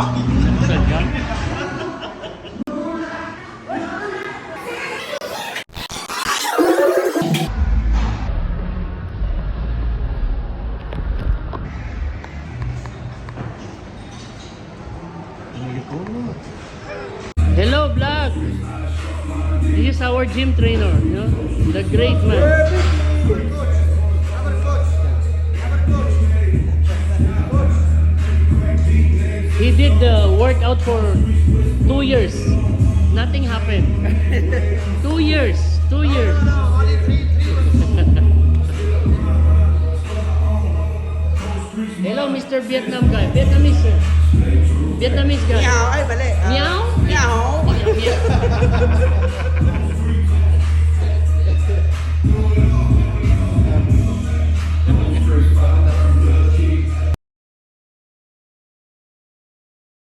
Saan yan? Hello, vlog! This is our gym trainer, you know? The great man. He did the workout for 2 years. Nothing happened. 2 years. 2 years. Hello, Mr. Vietnam guy. Vietnamese, sir. Vietnamese guy. Meow, ay mali. Meow? Meow. Meow.